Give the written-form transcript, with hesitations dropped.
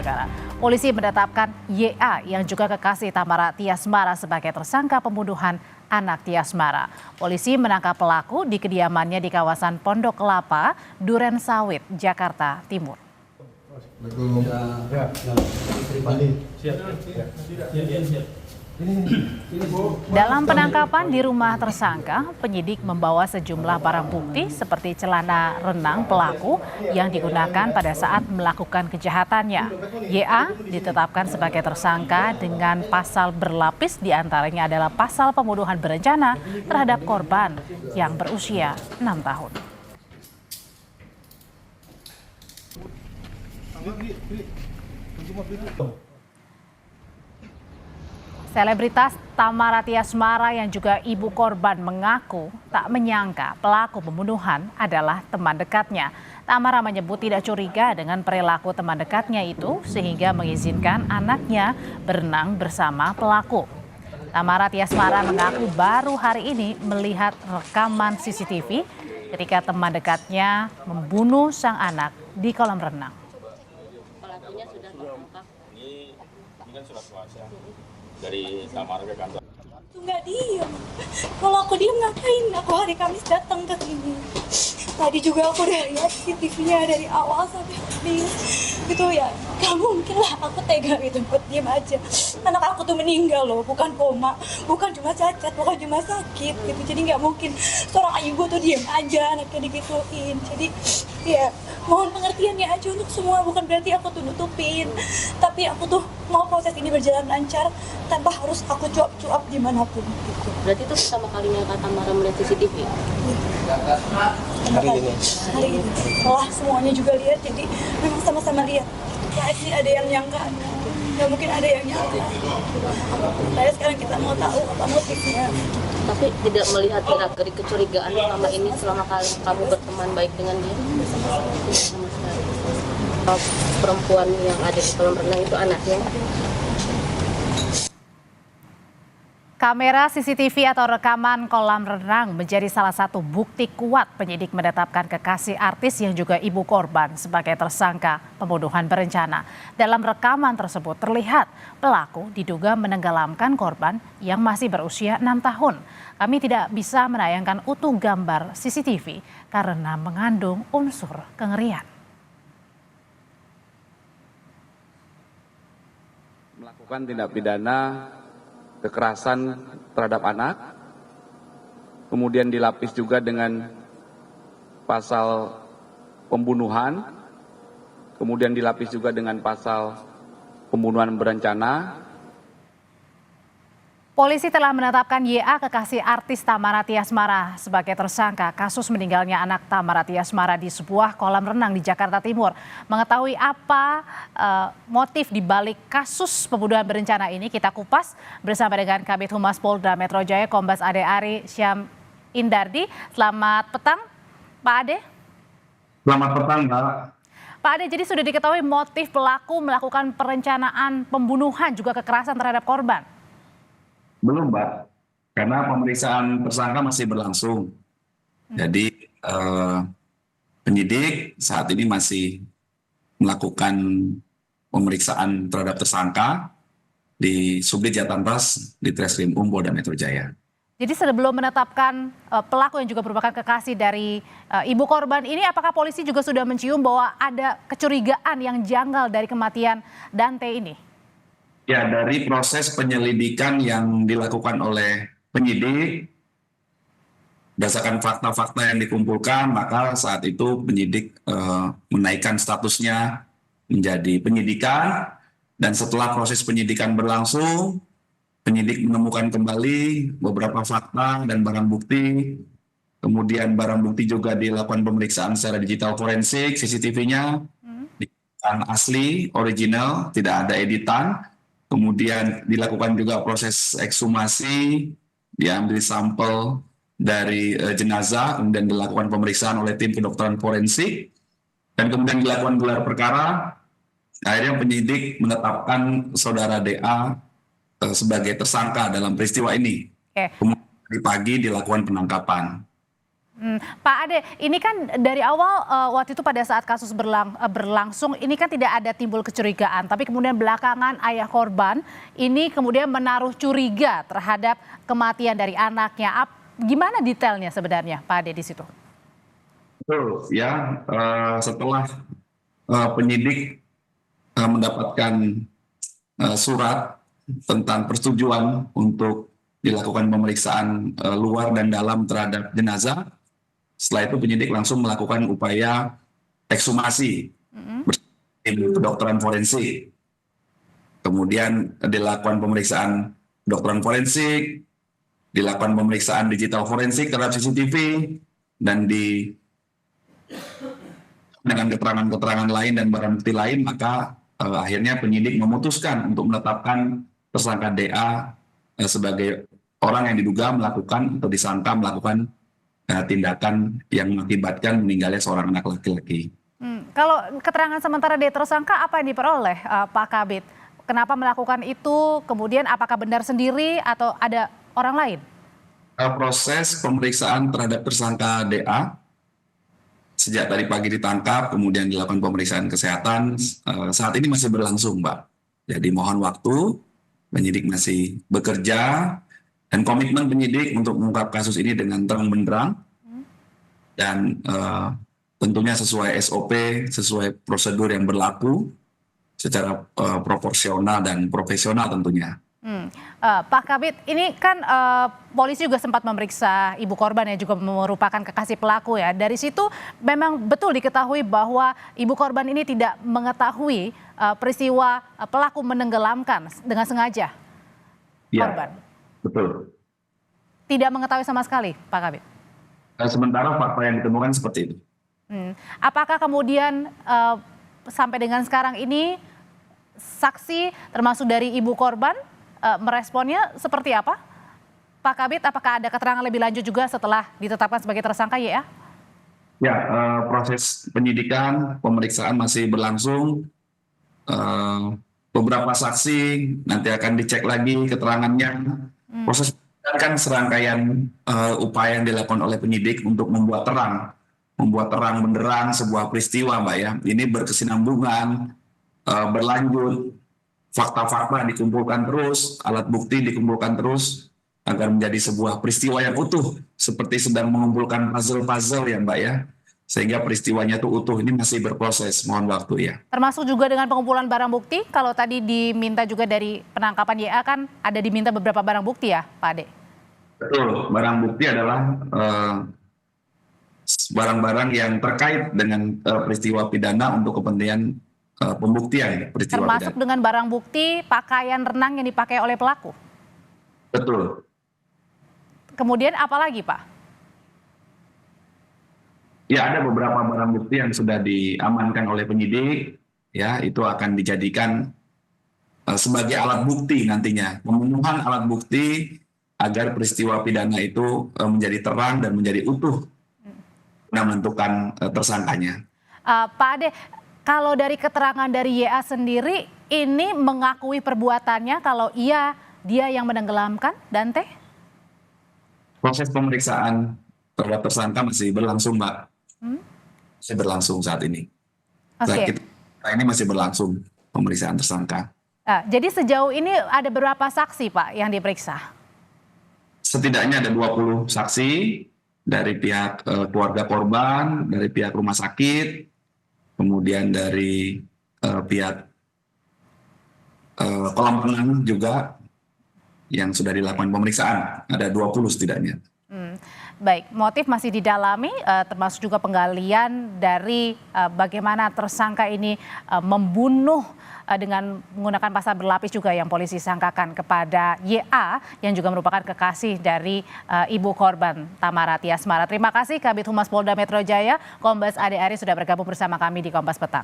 Saudara, polisi menetapkan YA yang juga kekasih Tamara Tiasmara sebagai tersangka pembunuhan anak Tiasmara. Polisi menangkap pelaku di kediamannya di kawasan Pondok Kelapa, Duren Sawit, Jakarta Timur. Dalam penangkapan di rumah tersangka, penyidik membawa sejumlah barang bukti seperti celana renang pelaku yang digunakan pada saat melakukan kejahatannya. YA ditetapkan sebagai tersangka dengan pasal berlapis, diantaranya adalah pasal pembunuhan berencana terhadap korban yang berusia 6 tahun. Selebritas Tamara Tiasmara yang juga ibu korban mengaku tak menyangka pelaku pembunuhan adalah teman dekatnya. Tamara menyebut tidak curiga dengan perilaku teman dekatnya itu sehingga mengizinkan anaknya berenang bersama pelaku. Tamara Tiasmara mengaku baru hari ini melihat rekaman CCTV ketika teman dekatnya membunuh sang anak di kolam renang. Pelakunya sudah tertangkap. Ini kan surat kuasa dari Tamara ke kantor. Nggak diem. Kalau aku diem ngapain? Aku hari Kamis datang ke sini. Tadi juga aku udah lihat CCTV-nya dari awal sampai habis. Gitu ya, gak mungkin lah aku tega gitu buat diem aja. Anak aku tuh meninggal loh, bukan koma, bukan cuma cacat, bukan cuma sakit gitu. Jadi nggak mungkin seorang ibu tuh diem aja anaknya digituin. Jadi ya mohon pengertiannya aja untuk semua, bukan berarti aku tuh nutupin. Tapi aku tuh mau proses ini berjalan lancar tanpa harus aku cuap-cuap dimanapun gitu. Berarti itu pertama kalinya Kak Tamara melihat CCTV? Hari ini setelah semuanya juga lihat, jadi memang sama-sama lihat. Nah, ini ada yang nyangka, nggak mungkin ada yang nyangka. Saya sekarang kita mau tahu apa motifnya. Tapi tidak melihat gerak-gerik kecurigaan selama ini, selama kamu berteman baik dengan dia? Sama sekali. Perempuan yang ada di kolam renang itu anaknya? Kamera CCTV atau rekaman kolam renang menjadi salah satu bukti kuat penyidik menetapkan kekasih artis yang juga ibu korban sebagai tersangka pembunuhan berencana. Dalam rekaman tersebut terlihat pelaku diduga menenggelamkan korban yang masih berusia 6 tahun. Kami tidak bisa menayangkan utuh gambar CCTV karena mengandung unsur kengerian. Melakukan tindak pidana kekerasan terhadap anak, kemudian dilapis juga dengan pasal pembunuhan, kemudian dilapis juga dengan pasal pembunuhan berencana. Polisi telah menetapkan YA kekasih artis Tamara Tiasmara sebagai tersangka kasus meninggalnya anak Tamara Tiasmara di sebuah kolam renang di Jakarta Timur. Mengetahui apa motif di balik kasus pembunuhan berencana ini, kita kupas bersama dengan Kabid Humas Polda Metro Jaya Kombes Ade Ari Syam Indardi. Selamat petang, Pak Ade. Selamat petang, Mbak. Pak Ade, jadi sudah diketahui motif pelaku melakukan perencanaan pembunuhan juga kekerasan terhadap korban? Belum, Mbak, karena pemeriksaan tersangka masih berlangsung. Jadi penyidik saat ini masih melakukan pemeriksaan terhadap tersangka di Subdit Jatanras di Treskrim Polda Metro Jaya. Jadi sebelum menetapkan pelaku yang juga merupakan kekasih dari ibu korban ini, apakah polisi juga sudah mencium bahwa ada kecurigaan yang janggal dari kematian Dante ini? Ya, dari proses penyelidikan yang dilakukan oleh penyidik, berdasarkan fakta-fakta yang dikumpulkan, maka saat itu penyidik menaikkan statusnya menjadi penyidikan, dan setelah proses penyidikan berlangsung, penyidik menemukan kembali beberapa fakta dan barang bukti. Kemudian barang bukti juga dilakukan pemeriksaan secara digital forensik, CCTV-nya asli, original, tidak ada editan. Kemudian dilakukan juga proses ekshumasi, diambil sampel dari jenazah, kemudian dilakukan pemeriksaan oleh tim kedokteran forensik, dan kemudian dilakukan gelar perkara. Akhirnya penyidik menetapkan saudara DA sebagai tersangka dalam peristiwa ini. Kemudian di pagi dilakukan penangkapan. Pak Ade, ini kan dari awal waktu itu pada saat kasus berlangsung ini kan tidak ada timbul kecurigaan, tapi kemudian belakangan ayah korban ini kemudian menaruh curiga terhadap kematian dari anaknya. Gimana detailnya sebenarnya Pak Ade di situ? Betul ya, setelah penyidik mendapatkan surat tentang persetujuan untuk dilakukan pemeriksaan luar dan dalam terhadap jenazah. Setelah itu penyidik langsung melakukan upaya ekshumasi bersama kedokteran forensik. Kemudian dilakukan pemeriksaan kedokteran forensik, dilakukan pemeriksaan digital forensik terhadap CCTV, dan dengan keterangan-keterangan lain dan barang bukti lain, maka akhirnya penyidik memutuskan untuk menetapkan tersangka DA sebagai orang yang diduga melakukan atau disangka melakukan tindakan yang mengakibatkan meninggalnya seorang anak laki-laki. Kalau keterangan sementara dari tersangka apa yang diperoleh Pak Kabid? Kenapa melakukan itu? Kemudian apakah benar sendiri atau ada orang lain? Proses pemeriksaan terhadap tersangka DA sejak tadi pagi ditangkap, kemudian dilakukan pemeriksaan kesehatan, saat ini masih berlangsung, Mbak. Jadi mohon waktu, penyidik masih bekerja, dan komitmen penyidik untuk mengungkap kasus ini dengan terang benderang, dan tentunya sesuai SOP, sesuai prosedur yang berlaku, secara proporsional dan profesional tentunya. Pak Kabid, ini kan polisi juga sempat memeriksa ibu korban yang juga merupakan kekasih pelaku ya. Dari situ memang betul diketahui bahwa ibu korban ini tidak mengetahui peristiwa pelaku menenggelamkan dengan sengaja korban. Ya, betul. Tidak mengetahui sama sekali, Pak Kabid. Sementara fakta yang ditemukan seperti itu. Apakah kemudian sampai dengan sekarang ini saksi termasuk dari ibu korban meresponnya seperti apa? Pak Kabid, apakah ada keterangan lebih lanjut juga setelah ditetapkan sebagai tersangka ya? Ya, proses penyidikan, pemeriksaan masih berlangsung. Beberapa saksi nanti akan dicek lagi keterangannya. Proses kan serangkaian upaya yang dilakukan oleh penyidik untuk membuat terang benderang sebuah peristiwa, Mbak ya. Ini berkesinambungan, berlanjut, fakta-fakta dikumpulkan terus, alat bukti dikumpulkan terus agar menjadi sebuah peristiwa yang utuh, seperti sedang mengumpulkan puzzle-puzzle ya Mbak ya, sehingga peristiwanya itu utuh. Ini masih berproses, mohon waktu ya. Termasuk juga dengan pengumpulan barang bukti, kalau tadi diminta juga dari penangkapan YA kan ada diminta beberapa barang bukti ya Pak Ade? Betul, barang bukti adalah barang-barang yang terkait dengan peristiwa pidana untuk kepentingan pembuktian peristiwa termasuk pidana. dengan barang bukti pakaian renang yang dipakai oleh pelaku. Betul. Kemudian apa lagi Pak? Ya, ada beberapa barang bukti yang sudah diamankan oleh penyidik, ya itu akan dijadikan sebagai alat bukti nantinya, pemenuhan alat bukti agar peristiwa pidana itu menjadi terang dan menjadi utuh dan menentukan tersangkanya. Pak Ade, kalau dari keterangan dari YA sendiri, ini mengakui perbuatannya kalau dia yang menenggelamkan Dante? Proses pemeriksaan terhadap tersangka masih berlangsung, Mbak. Masih berlangsung saat ini. Oke. Ini masih berlangsung pemeriksaan tersangka. Jadi sejauh ini ada berapa saksi, Pak, yang diperiksa? Setidaknya ada 20 saksi dari pihak keluarga korban, dari pihak rumah sakit, kemudian dari pihak kolam renang juga yang sudah dilakukan pemeriksaan. Ada 20 setidaknya. Baik, motif masih didalami, termasuk juga penggalian dari bagaimana tersangka ini membunuh dengan menggunakan pasal berlapis juga yang polisi sangkakan kepada YA yang juga merupakan kekasih dari ibu korban Tamara Tiasmara. Terima kasih Kabid Humas Polda Metro Jaya, Kombes Ade Aris sudah bergabung bersama kami di Kompas Petang.